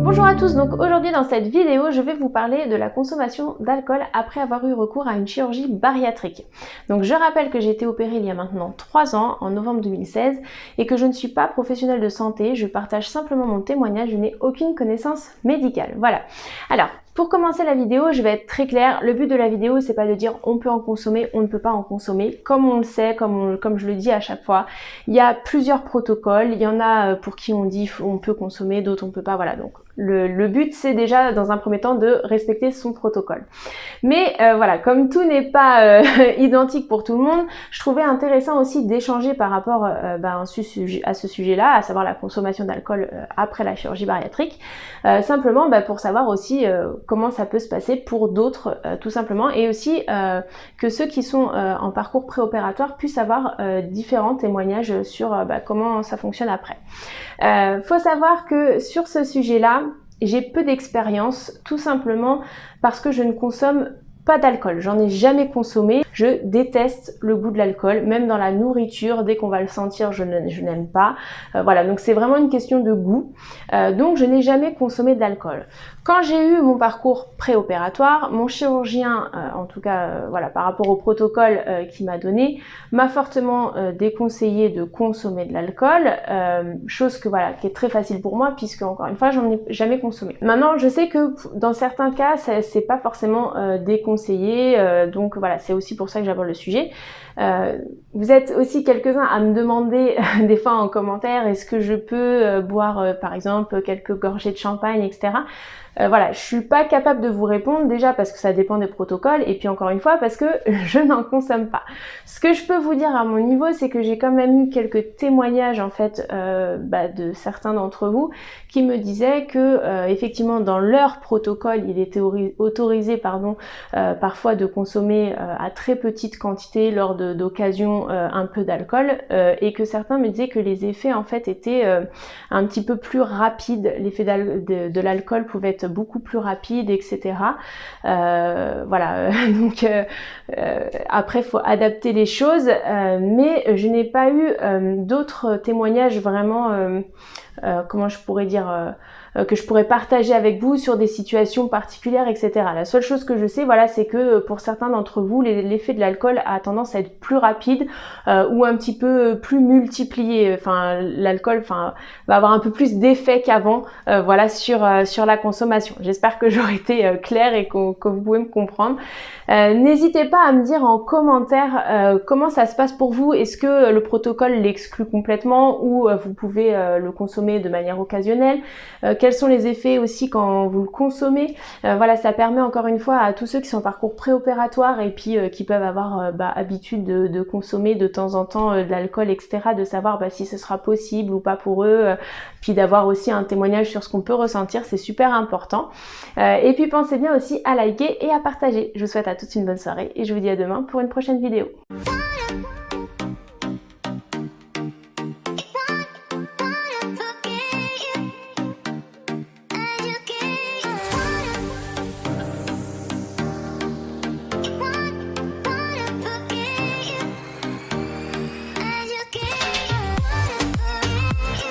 Bonjour à tous, donc aujourd'hui dans cette vidéo, je vais vous parler de la consommation d'alcool après avoir eu recours à une chirurgie bariatrique. Donc je rappelle que j'ai été opérée il y a maintenant 3 ans, en novembre 2016, et que je ne suis pas professionnelle de santé, je partage simplement mon témoignage, je n'ai aucune connaissance médicale. Voilà. Alors, pour commencer la vidéo, je vais être très claire. Le but de la vidéo, c'est pas de dire on peut en consommer, on ne peut pas en consommer. Comme on le sait, comme je le dis à chaque fois, il y a plusieurs protocoles. Il y en a pour qui on dit on peut consommer, d'autres on peut pas. Voilà. Donc le but, c'est déjà dans un premier temps de respecter son protocole. Mais voilà, comme tout n'est pas identique pour tout le monde, je trouvais intéressant aussi d'échanger par rapport à ce sujet-là, à savoir la consommation d'alcool après la chirurgie bariatrique, simplement pour savoir aussi comment ça peut se passer pour d'autres tout simplement, et aussi que ceux qui sont en parcours préopératoire puissent avoir différents témoignages sur comment ça fonctionne après. Faut savoir que sur ce sujet-là, j'ai peu d'expérience, tout simplement parce que je ne consomme pas d'alcool. J'en ai jamais consommé. Je déteste le goût de l'alcool, même dans la nourriture, dès qu'on va le sentir, je n'aime pas. Voilà, donc c'est vraiment une question de goût. Donc je n'ai jamais consommé d'alcool. Quand j'ai eu mon parcours préopératoire, mon chirurgien, en tout cas voilà, par rapport au protocole qu'il m'a donné, m'a fortement déconseillé de consommer de l'alcool, chose que voilà, qui est très facile pour moi puisque encore une fois, j'en ai jamais consommé. Maintenant, je sais que dans certains cas, c'est pas forcément déconseillé, donc voilà, c'est aussi pour ça que j'aborde le sujet. Vous êtes aussi quelques-uns à me demander des fois en commentaire, est-ce que je peux boire par exemple quelques gorgées de champagne, etc. Voilà, je suis pas capable de vous répondre, déjà parce que ça dépend des protocoles, et puis encore une fois parce que je n'en consomme pas. Ce que je peux vous dire à mon niveau, c'est que j'ai quand même eu quelques témoignages en fait de certains d'entre vous qui me disaient que effectivement dans leur protocole, il était autorisé parfois de consommer à très petite quantité lors d'occasions un peu d'alcool, et que certains me disaient que les effets en fait étaient un petit peu plus rapides, l'effet de l'alcool pouvait être beaucoup plus rapide, etc. Voilà, donc après il faut adapter les choses, mais je n'ai pas eu d'autres témoignages vraiment, comment je pourrais dire, que je pourrais partager avec vous sur des situations particulières, etc. La seule chose que je sais, voilà, c'est que pour certains d'entre vous, l'effet de l'alcool a tendance à être plus rapide ou un petit peu plus multiplié. Enfin, l'alcool, va avoir un peu plus d'effet qu'avant, voilà, sur la consommation. J'espère que j'aurai été claire et que vous pouvez me comprendre. N'hésitez pas à me dire en commentaire comment ça se passe pour vous. Est-ce que le protocole l'exclut complètement ou vous pouvez le consommer de manière occasionnelle? Quels sont les effets aussi quand vous le consommez? Voilà, ça permet encore une fois à tous ceux qui sont en parcours préopératoire et puis qui peuvent avoir habitude de consommer de temps en temps de l'alcool, etc., de savoir si ce sera possible ou pas pour eux, puis d'avoir aussi un témoignage sur ce qu'on peut ressentir, c'est super important. Et puis pensez bien aussi à liker et à partager. Je vous souhaite à tous une bonne soirée et je vous dis à demain pour une prochaine vidéo.